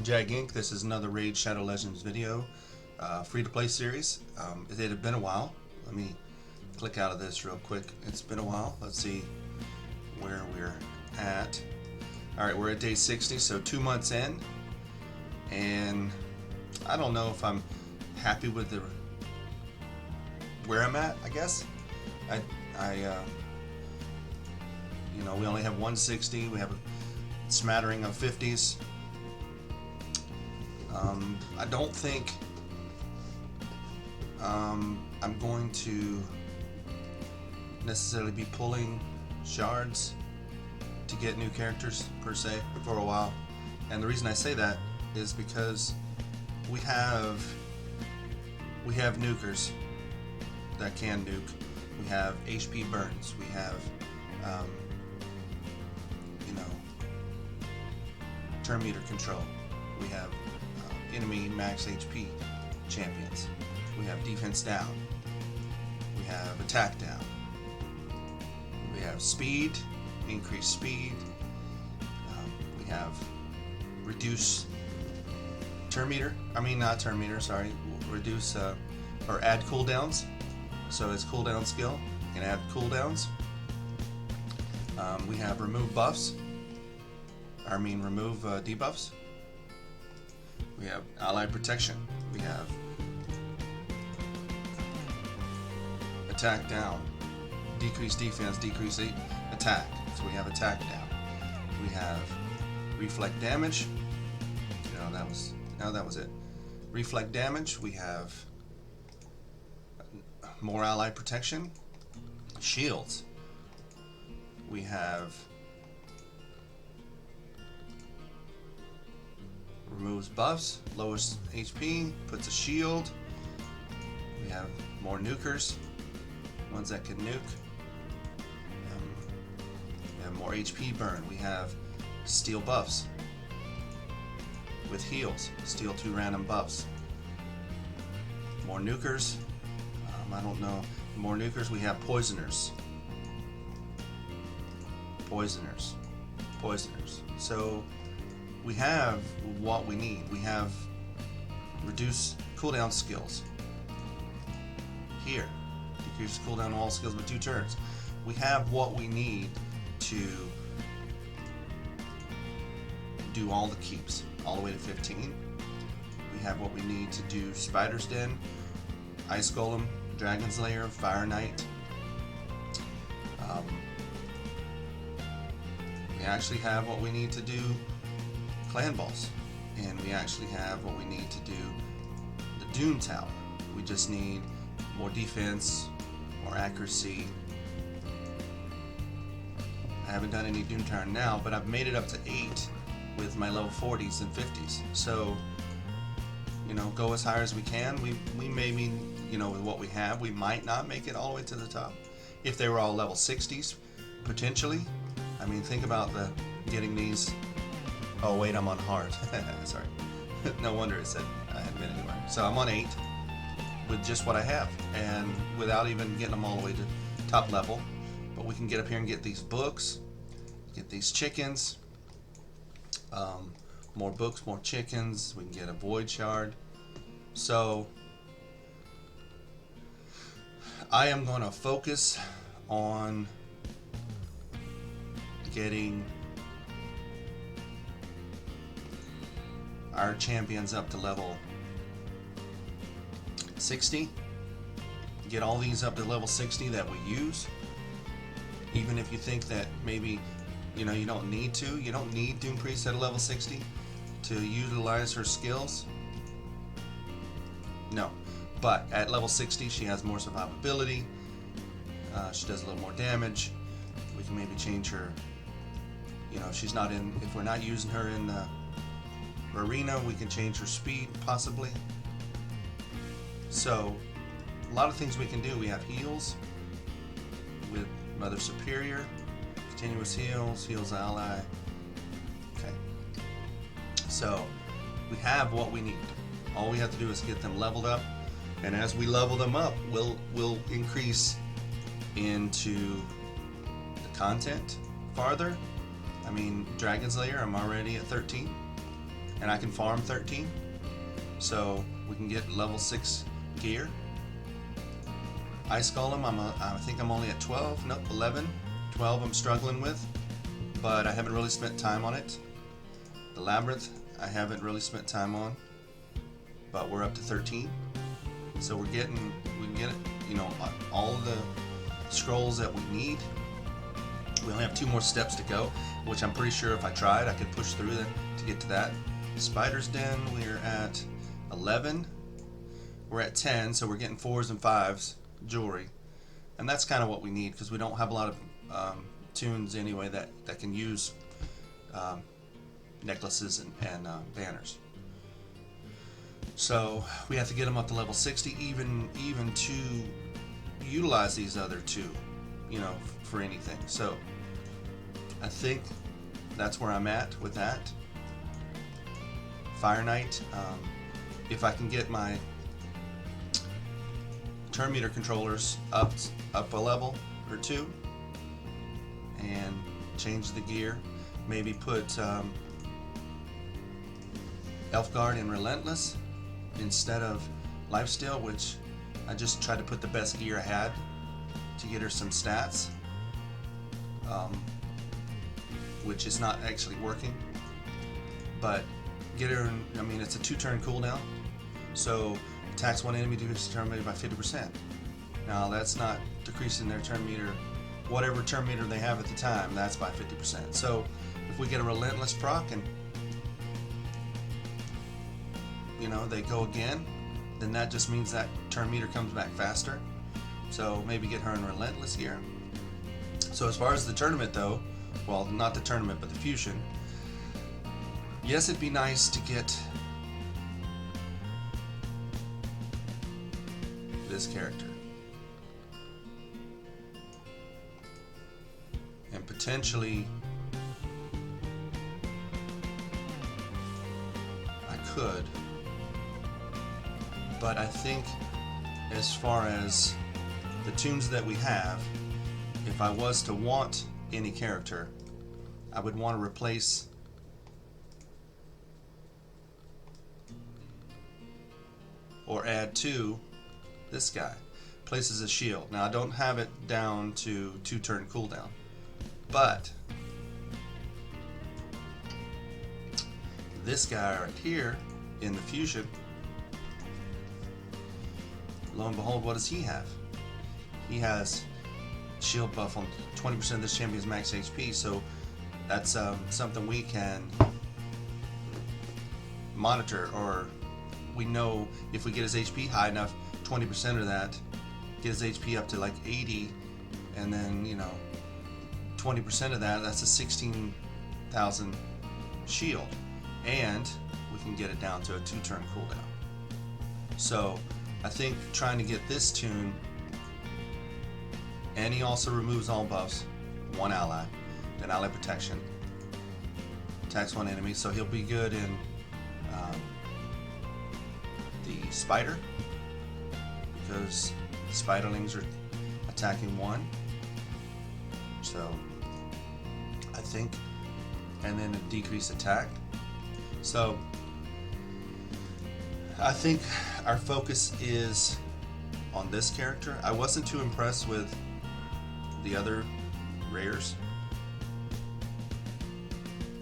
I'm Jag Inc. This is another Raid Shadow Legends video, free-to-play series. It had been a while. Let me click out of this real quick. It's been a while. Let's see where we're at. Alright, we're at day 60, so 2 months in, and I don't know if I'm happy with where I'm at, I guess. You know, we only have 160, we have a smattering of 50s. I don't think I'm going to necessarily be pulling shards to get new characters per se for a while, and the reason I say that is because we have nukers that can nuke. We have HP burns. We have you know, turn meter control. We have enemy max HP champions. We have defense down. We have attack down. We have speed, increased speed. We have reduce turn meter. Not turn meter. Sorry, reduce or add cooldowns. So it's cooldown skill. You can add cooldowns. We have remove buffs. Remove debuffs. We have ally protection. We have attack down, decrease defense, decrease attack. So we have attack down. We have reflect damage. That was it. Reflect damage. We have more ally protection. Shields. We have removes buffs, lowers HP, puts a shield. We have more nukers, ones that can nuke. We have more HP burn. We have steal buffs with heals, steal 2 random buffs. More nukers. I don't know. More nukers. We have poisoners. Poisoners. So we have what we need. We have reduce cooldown skills. Here, decrease cooldown all skills with 2 turns. We have what we need to do all the keeps, all the way to 15. We have what we need to do Spider's Den, Ice Golem, Dragon's Lair, Fire Knight. We actually have what we need to do Clan Boss, and we actually have what we need to do the Doom Tower. We just need more defense, more accuracy. I haven't done any Doom Tower now, but I've made it up to 8 with my level 40s and 50s. So, you know, go as high as we can. We maybe, you know, with what we have, we might not make it all the way to the top. If they were all level 60s, potentially. Think about getting these. Oh wait, I'm on hard. Sorry. No wonder it said I hadn't been anywhere. So I'm on 8 with just what I have, and without even getting them all the way to top level. But we can get up here and get these books, get these chickens, more books, more chickens. We can get a void shard. So I am going to focus on getting our champions up to level 60. Get all these up to level 60 that we use. Even if you think that maybe, you know, you don't need Doom Priest at a level 60 to utilize her skills. No, but at level 60 she has more survivability. She does a little more damage. We can maybe change her. You know, she's not in. If we're not using her in the arena, we can change her speed possibly. So a lot of things we can do. We have heals with Mother Superior, continuous heals ally. Okay, so we have what we need. All we have to do is get them leveled up, and as we level them up, we'll increase into the content farther. Dragon's Lair, I'm already at 13. and I can farm 13, so we can get level 6 gear. Ice Golem, I think I'm only at 12, nope, 11. 12 I'm struggling with, but I haven't really spent time on it. The Labyrinth I haven't really spent time on, but we're up to 13. So we can get it, you know, all of the scrolls that we need. We only have 2 more steps to go, which I'm pretty sure if I tried I could push through them to get to that. Spider's Den, we're at 11. We're at 10, so we're getting 4s and 5s jewelry, and that's kind of what we need because we don't have a lot of tunes anyway that can use necklaces and banners. So we have to get them up to level 60 even to utilize these other 2, you know, for anything. So I think that's where I'm at with that. Fire Knight, if I can get my turn meter controllers up a level or 2 and change the gear, maybe put Elf Guard in Relentless instead of Lifesteal, which I just tried to put the best gear I had to get her some stats, which is not actually working, but get her in, I mean, it's a 2-turn cooldown, so attacks one enemy, decreases turn meter by 50%. Now that's not decreasing their turn meter, whatever turn meter they have at the time, that's by 50%. So if we get a Relentless proc and, you know, they go again, then that just means that turn meter comes back faster. So maybe get her in Relentless here. So as far as the tournament though, well, not the tournament but the fusion, yes, it'd be nice to get this character and potentially I could, but I think as far as the tunes that we have, if I was to want any character, I would want to replace or add to this guy. Places a shield. Now I don't have it down to 2-turn cooldown, but this guy right here in the fusion, lo and behold, what does he have? He has shield buff on 20% of this champion's max HP, so that's something we can monitor, or we know if we get his HP high enough, 20% of that, get his HP up to like 80, and then, you know, 20% of that, that's a 16,000 shield, and we can get it down to a 2-turn cooldown. So I think trying to get this tune, and he also removes all buffs, 1 ally, then ally protection, attacks 1 enemy, so he'll be good in the spider, because the spiderlings are attacking 1, so I think, and then a decreased attack. So I think our focus is on this character. I wasn't too impressed with the other rares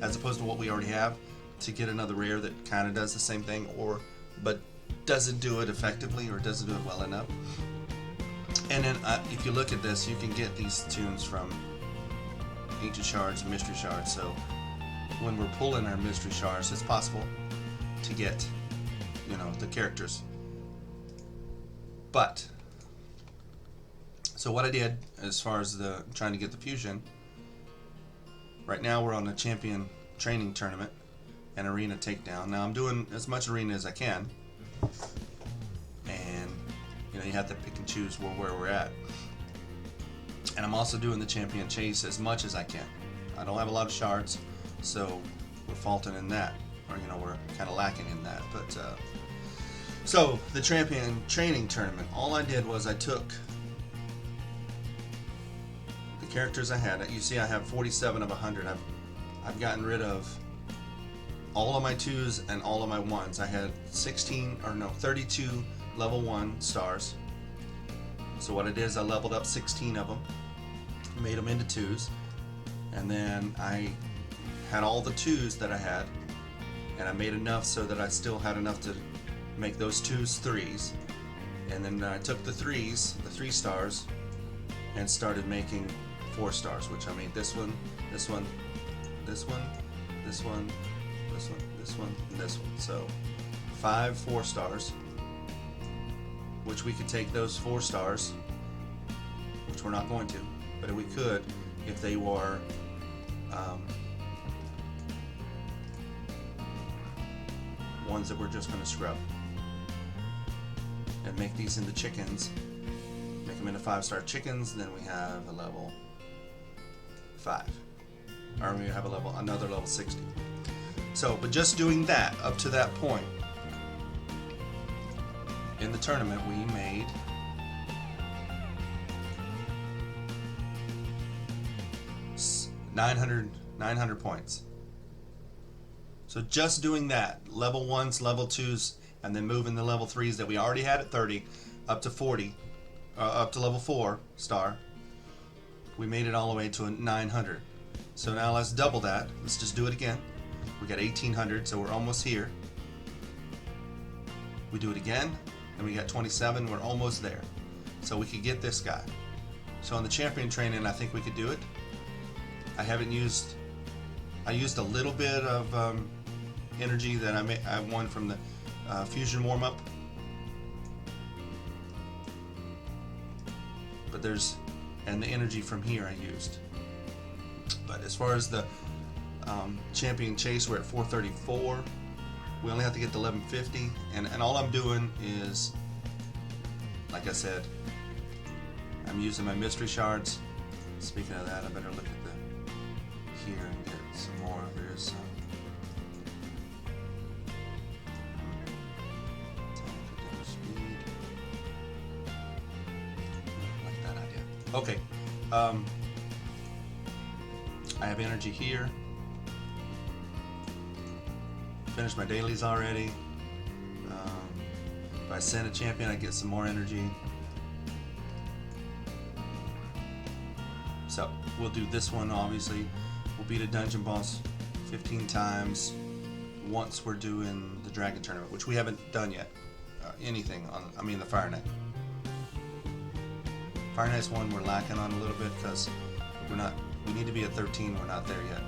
as opposed to what we already have. To get another rare that kind of does the same thing, but doesn't do it effectively or doesn't do it well enough. And then if you look at this, you can get these tunes from Ancient Shards and Mystery Shards, so when we're pulling our Mystery Shards, it's possible to get, you know, the characters. But so what I did as far as the trying to get the fusion, right now we're on a champion training tournament and arena takedown. Now I'm doing as much arena as I can, and you know, you have to pick and choose where we're at. And I'm also doing the champion chase as much as I can. I don't have a lot of shards, so we're faulting in that, or you know, we're kind of lacking in that. But so the champion training tournament, all I did was I took the characters I had. You see, I have 47 of 100. I've gotten rid of all of my 2s and all of my 1s. I had 32 level 1 stars. So what it is, I leveled up 16 of them, made them into 2s, and then I had all the 2s that I had, and I made enough so that I still had enough to make those 2s 3s. And then I took the 3s, the 3 stars, and started making 4 stars, which I made this one, this one, this one, this one, this one, this one, and this one. So 5 4 stars, which we could take those 4 stars, which we're not going to, but we could if they were ones that we're just going to scrub and make these into chickens, make them into 5-star chickens. Then we have a level 5, or we have another level 60. So, but just doing that up to that point in the tournament, we made 900 points. So just doing that, level 1s, level 2s, and then moving the level 3s that we already had at 30 up to 40, up to level 4 star, we made it all the way to a 900. So now let's double that. Let's just do it again. We got 1800, so we're almost here. We do it again, and we got 27. We're almost there. So we could get this guy. So on the champion training, I think we could do it. I used a little bit of energy that I won from the fusion warm-up, but and the energy from here I used. But as far as the champion chase, we're at 434. We only have to get to 1150, and all I'm doing is, like I said, I'm using my mystery shards. Speaking of that, I better look at here and get some more. There is some. Speed. Like that idea. Okay. I have energy here. Finished my dailies already. If I send a champion, I get some more energy. So we'll do this one, obviously. We'll beat a dungeon boss 15 times once we're doing the dragon tournament, which we haven't done yet. Anything on, the Fire Knight. Fire Knight's one we're lacking on a little bit because we need to be at 13, we're not there yet.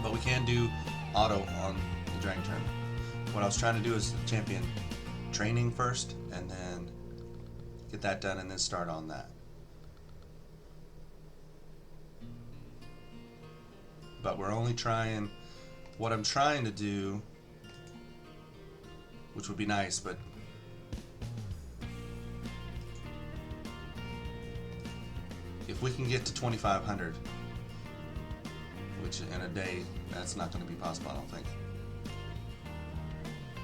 But we can do auto on the dragon tournament. What I was trying to do is champion training first, and then get that done, and then start on that. But we're only trying, what I'm trying to do, which would be nice, but if we can get to 2,500, which in a day, that's not going to be possible, I don't think.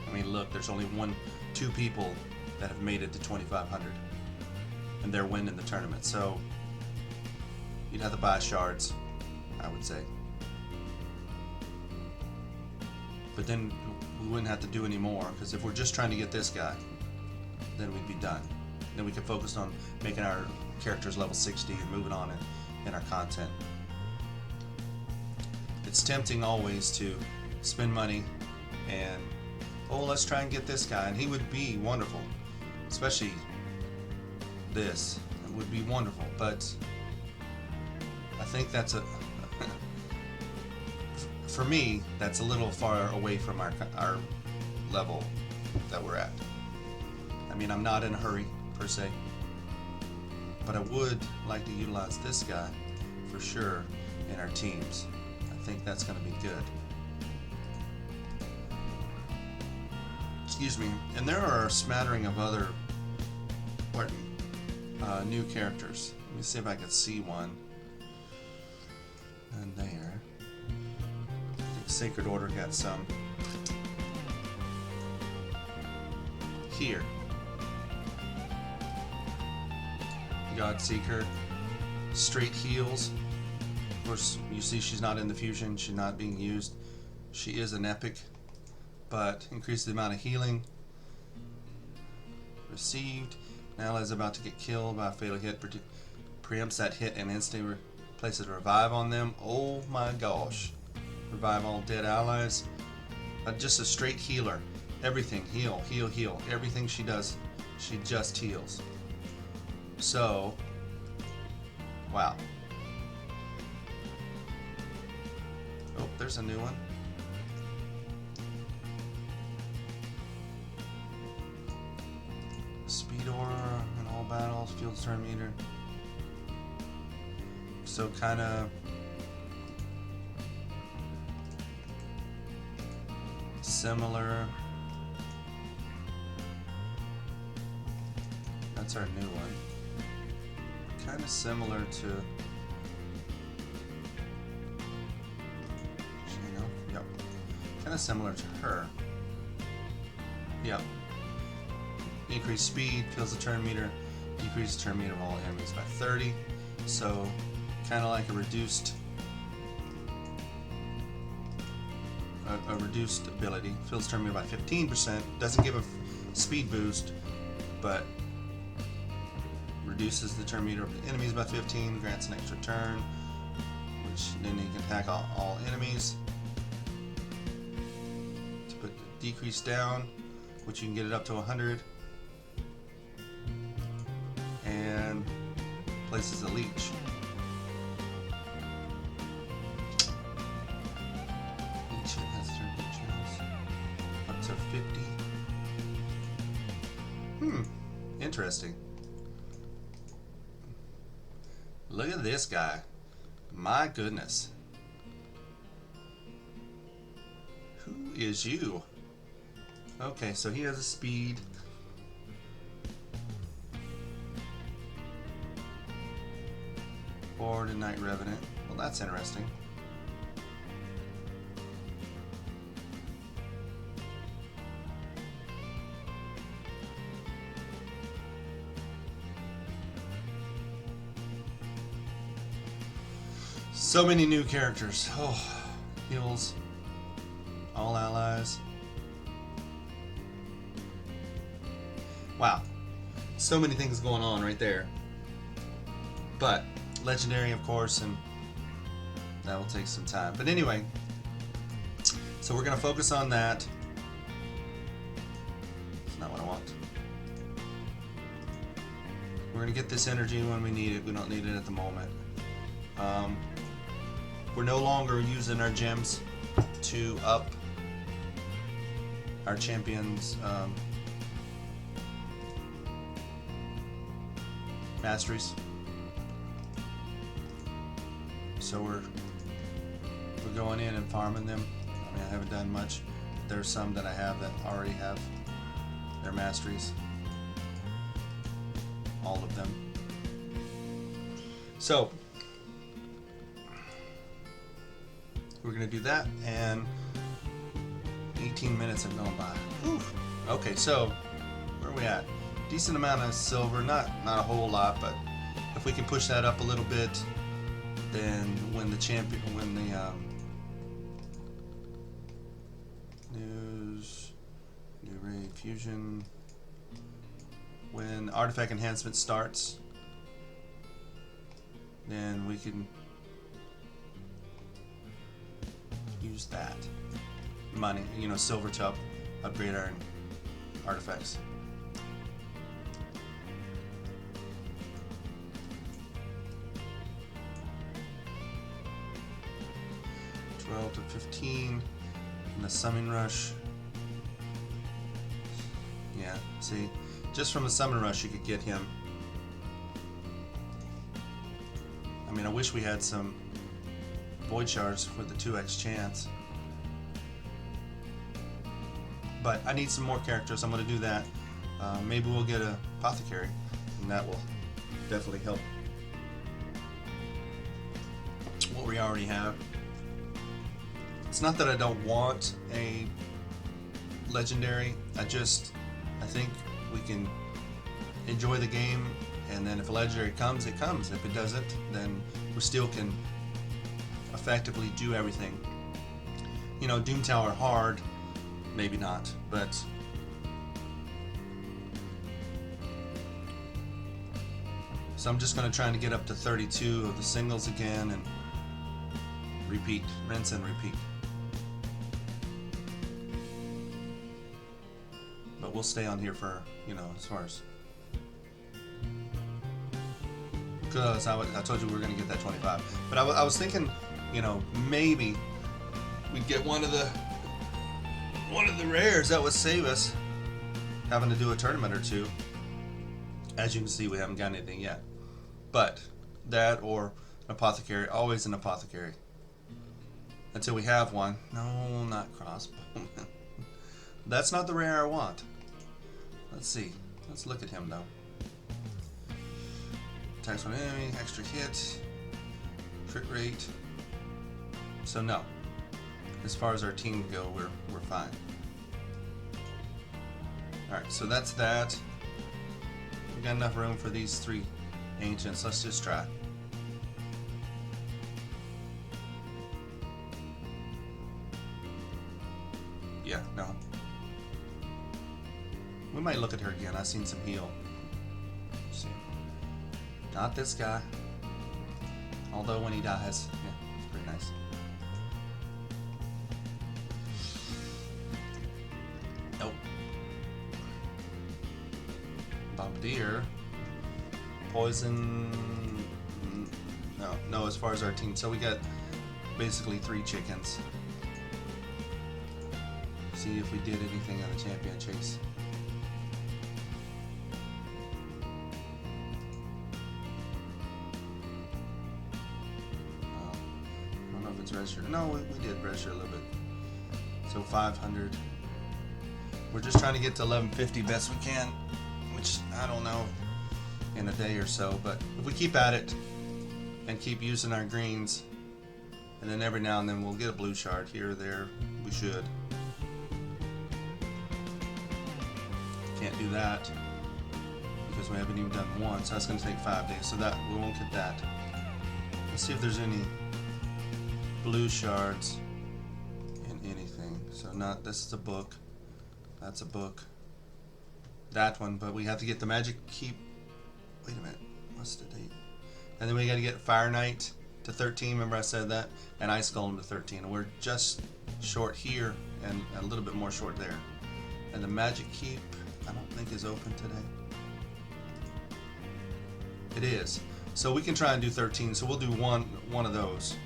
I mean, look, there's only 2 people that have made it to 2,500, and they're winning the tournament. So you'd have to buy shards, I would say. But then we wouldn't have to do any more, because if we're just trying to get this guy, then we'd be done. Then we could focus on making our characters level 60 and moving on in our content. It's tempting always to spend money and, oh, let's try and get this guy, and he would be wonderful, especially this. It would be wonderful, but I think that's for me, that's a little far away from our level that we're at. I mean, I'm not in a hurry, per se, but I would like to utilize this guy, for sure, in our teams. I think that's going to be good. Excuse me. And there are a smattering of other new characters. Let me see if I can see one. And there. I think Sacred Order got some. Here. Godseeker. Straight heals. Of course, you see she's not in the fusion. She's not being used. She is an epic, but increases the amount of healing received. An ally is about to get killed by a fatal hit. Preempts that hit and instantly places a revive on them. Oh my gosh. Revive all dead allies. Just a straight healer. Everything. Heal, heal, heal. Everything she does, she just heals. So, wow. Oh, there's a new one. Speed aura in all battles, field turn meter. So kind of similar. That's our new one. Kind of similar to, you know, yep. Kind of similar to her. Yep. Increase speed, fills the turn meter, decrease the turn meter of all enemies by 30. So, kind of like a reduced ability. Fills turn meter by 15%. Doesn't give a speed boost, but reduces the turn meter of the enemies by 15. Grants an extra turn, which then you can attack all enemies. To put the decrease down, which you can get it up to 100. And places a leech. Each hit has 30 chance. Up to 50. Interesting. Look at this guy. My goodness. Who is you? Okay, so he has a speed. Or the Night Revenant. Well, that's interesting. So many new characters. Oh, heals all allies. Wow. So many things going on right there. But legendary, of course, and that will take some time. But anyway, so we're going to focus on that. It's not what I want. We're going to get this energy when we need it. We don't need it at the moment. We're no longer using our gems to up our champions' masteries. So we're going in and farming them. I mean, I haven't done much. There's some that I have that already have their masteries. All of them. So we're going to do that, and 18 minutes have gone by. Whew. Okay, so where are we at? Decent amount of silver, not a whole lot, but if we can push that up a little bit, then when the new raid fusion, when artifact enhancement starts, then we can use that money, silver to upgrade our artifacts. To 15 in the summon rush. Yeah, see, just from the summon rush you could get him. I mean, I wish we had some void shards with the 2x chance, but I need some more characters. I'm going to do that. Maybe we'll get a apothecary, and that will definitely help what we already have. It's not that I don't want a legendary. I think we can enjoy the game, and then if a legendary comes, it comes. If it doesn't, then we still can effectively do everything. You know, Doom Tower hard, maybe not, but so I'm just going to try to get up to 32 of the singles again and repeat, rinse and repeat. But we'll stay on here for, you know, as far as, because I told you we were going to get that 25. But I was thinking, you know, maybe we'd get one of the rares that would save us having to do a tournament or two. As you can see, we haven't got anything yet. But that or an apothecary, always an apothecary. Until we have one. No, not crossbow. That's not the rare I want. Let's see. Let's look at him though. Attacks on enemy, extra hit, crit rate. So no. As far as our team go, we're fine. Alright, so that's that. We've got enough room for these 3 ancients. Let's just try. Yeah, no. We might look at her again. I've seen some heal. Let's see. Not this guy. Although when he dies, yeah, it's pretty nice. Nope. Bombardier. Poison. No, as far as our team. So we got basically 3 chickens. See if we did anything on the champion chase. I don't know if it's registered. No, we did register a little bit. So 500. We're just trying to get to 1150 best we can, which I don't know in a day or so, but if we keep at it and keep using our greens, and then every now and then we'll get a blue shard here or there, we should. Can't do that because we haven't even done one, so that's going to take 5 days, so that we won't get that. Let's see if there's any blue shards in anything. So not, this is a book, that's a book, that one, but we have to get the magic keep. Wait a minute, what's the date? And then we got to get Fire Knight to 13, remember I said that, and Ice Golem to 13, and we're just short here and a little bit more short there. And the magic keep I don't think is open today. It is. So we can try and do 13. So we'll do one of those.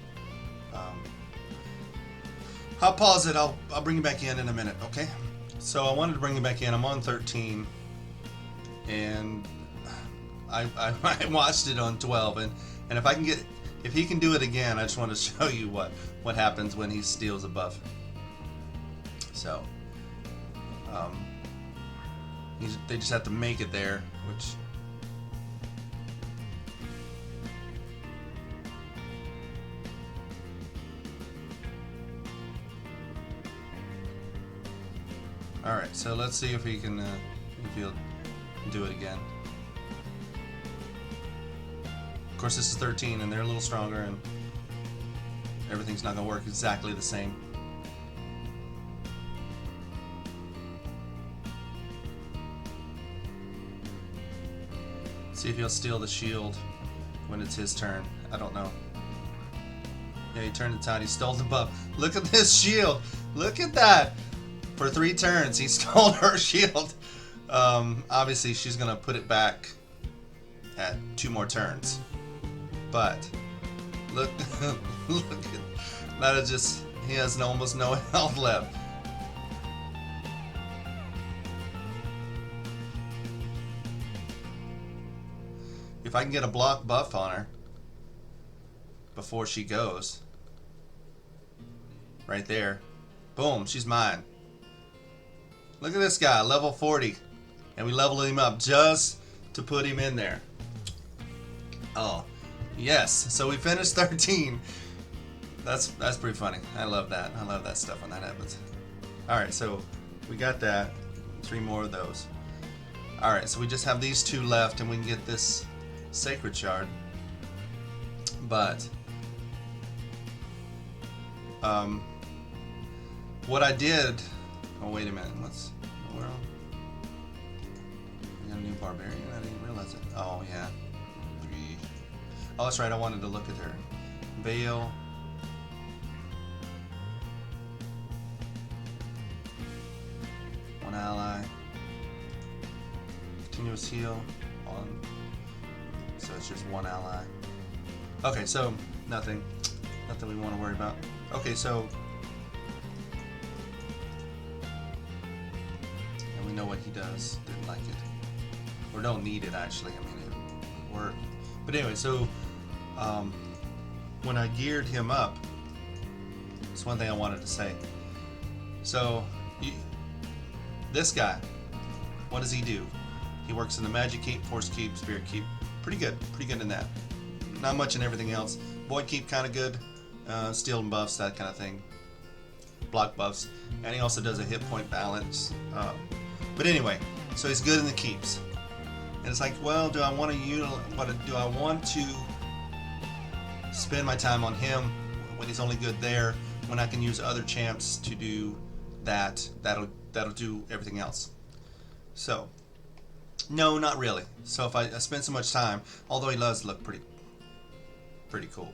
I'll pause it. I'll bring you back in a minute. Okay. So I wanted to bring you back in. I'm on 13, and I watched it on 12. And if I can get, if he can do it again, I just want to show you what happens when he steals a buff. So. They just have to make it there, which all right. So let's see if he can, if he'll do it again. Of course, this is 13, and they're a little stronger, and everything's not gonna work exactly the same. See if he'll steal the shield when it's his turn. I don't know. Yeah, he turned the tide. He stole the buff. Look at this shield. Look at that. For 3 turns, he stole her shield. Obviously, she's going to put it back at 2 more turns. But, look, look at that. Is just, he has almost no health left. If I can get a block buff on her before she goes, right there, boom, she's mine. Look at this guy, level 40, and we leveled him up just to put him in there. Oh, yes, so we finished 13. That's pretty funny. I love that. I love that stuff when that happens. Alright, so we got that. 3 more of those. Alright, so we just have these 2 left, and we can get this Sacred Shard, but what I did. Oh wait a minute. What's in the world? We got a new barbarian. I didn't realize it. Oh yeah. 3. Oh, that's right. I wanted to look at her. Veil. One ally. Continuous heal on. So it's just one ally. Okay, so nothing we want to worry about. Okay, so and we know what he does. Didn't like it, or don't need it actually. I mean, it worked. But anyway, so when I geared him up, that's one thing I wanted to say. So this guy, what does he do? He works in the magic keep, force keep, spirit keep. Pretty good in that. Not much in everything else. Void keep kind of good. Steal and buffs, that kind of thing. Block buffs, and he also does a hit point balance. But anyway, so he's good in the keeps. And it's like, well, do I want to spend my time on him when he's only good there, when I can use other champs to do that? That'll do everything else. So, no, not really. So if I spend so much time, although he does look pretty cool.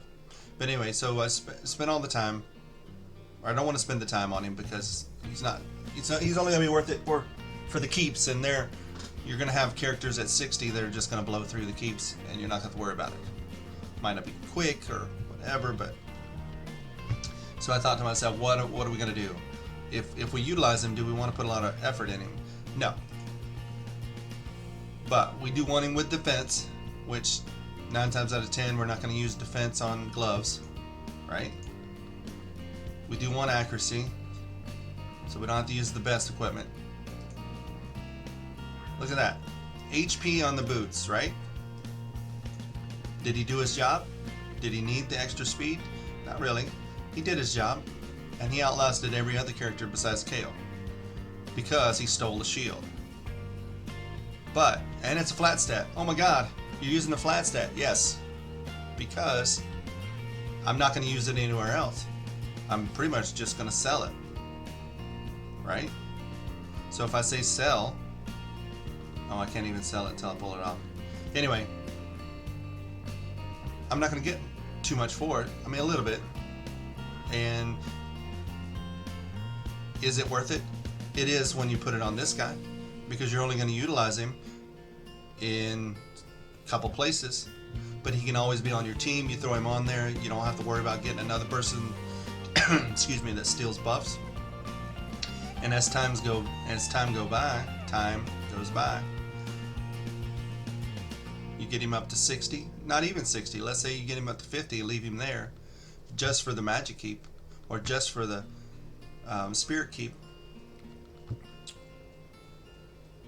But anyway, so I spent all the time, or I don't want to spend the time on him because he's only gonna be worth it for the keeps, and you're gonna have characters at 60 that are just gonna blow through the keeps, and you're not gonna have to worry about it. Might not be quick or whatever, but so I thought to myself, what are we gonna do? If we utilize him, do we want to put a lot of effort in him? No. But we do want him with defense, which 9 times out of 10 we're not going to use defense on gloves, right? We do want accuracy, so we don't have to use the best equipment. Look at that. HP on the boots, right? Did he do his job? Did he need the extra speed? Not really. He did his job, and he outlasted every other character besides KO because he stole the shield. And it's a flat stat. Oh my god, you're using a flat stat. Yes, because I'm not going to use it anywhere else. I'm pretty much just going to sell it, right? So if I say sell, oh, I can't even sell it until I pull it off. Anyway, I'm not going to get too much for it. I mean, a little bit. And is it worth it? It is when you put it on this guy, because you're only going to utilize him in a couple places, but he can always be on your team. You throw him on there, you don't have to worry about getting another person excuse me, that steals buffs. And as time goes by, you get him up to 60, not even 60, let's say you get him up to 50, leave him there just for the magic keep or just for the spirit keep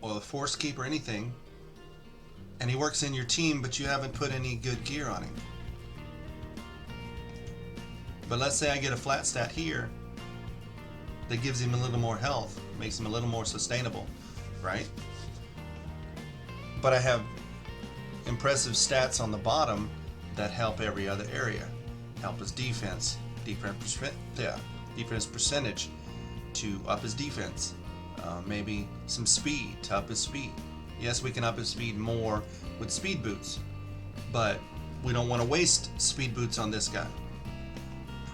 or the force keep or anything, and he works in your team, but you haven't put any good gear on him. But let's say I get a flat stat here that gives him a little more health, makes him a little more sustainable, right? But I have impressive stats on the bottom that help every other area. Help his defense percentage to up his defense. Maybe some speed to up his speed. Yes, we can up his speed more with speed boots, but we don't want to waste speed boots on this guy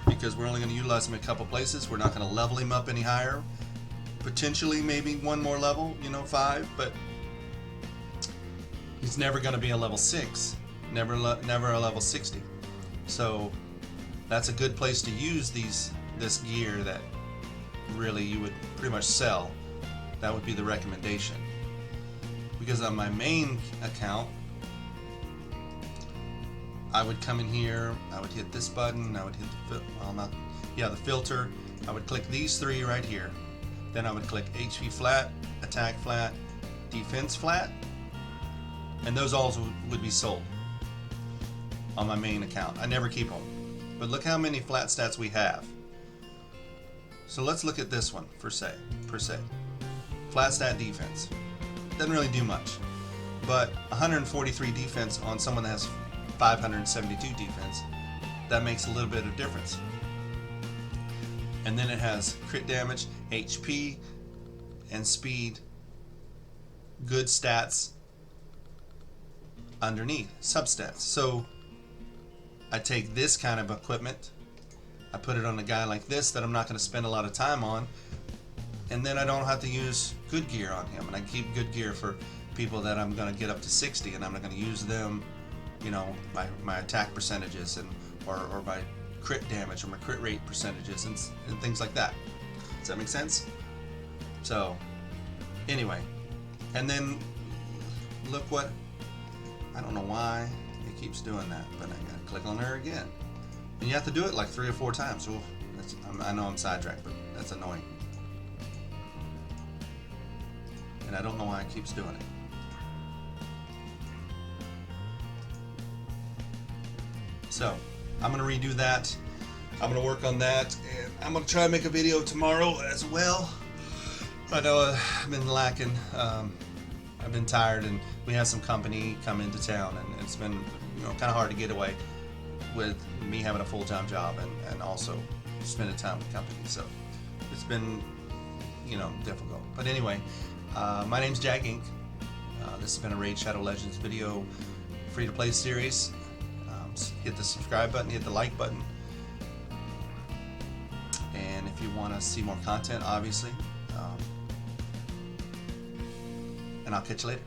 because we're only going to utilize him a couple places. We're not going to level him up any higher. Potentially maybe one more level, 5, but he's never going to be a level 6, never a level 60. So that's a good place to use this gear that really you would pretty much sell. That would be the recommendation. Because on my main account, I would come in here, I would hit this button, I would hit the filter. I would click these 3 right here. Then I would click HP flat, attack flat, defense flat, and those all would be sold on my main account. I never keep them. But look how many flat stats we have. So let's look at this one per se. Flat stat defense. Doesn't really do much. But 143 defense on someone that has 572 defense, that makes a little bit of difference. And then it has crit damage, HP, and speed, good stats underneath, substats. So I take this kind of equipment, I put it on a guy like this that I'm not going to spend a lot of time on, and then I don't have to use good gear on him, and I keep good gear for people that I'm going to get up to 60, and I'm not going to use them, you know, my attack percentages and or my crit damage or my crit rate percentages and things like that. Does that make sense? So anyway, and then look what, I don't know why it keeps doing that, but I gotta click on her again. And you have to do it like 3 or 4 times. Oof, I know I'm sidetracked, but that's annoying. And I don't know why it keeps doing it. So I'm gonna redo that. I'm gonna work on that, and I'm gonna try and make a video tomorrow as well. I know I've been lacking. I've been tired, and we had some company come into town, and it's been, you know, kind of hard to get away with me having a full-time job and also spending time with company. So it's been, you know, difficult. But anyway, my name's Jack Inc. This has been a Raid Shadow Legends video, free-to-play series. Hit the subscribe button, hit the like button, and if you want to see more content, obviously, and I'll catch you later.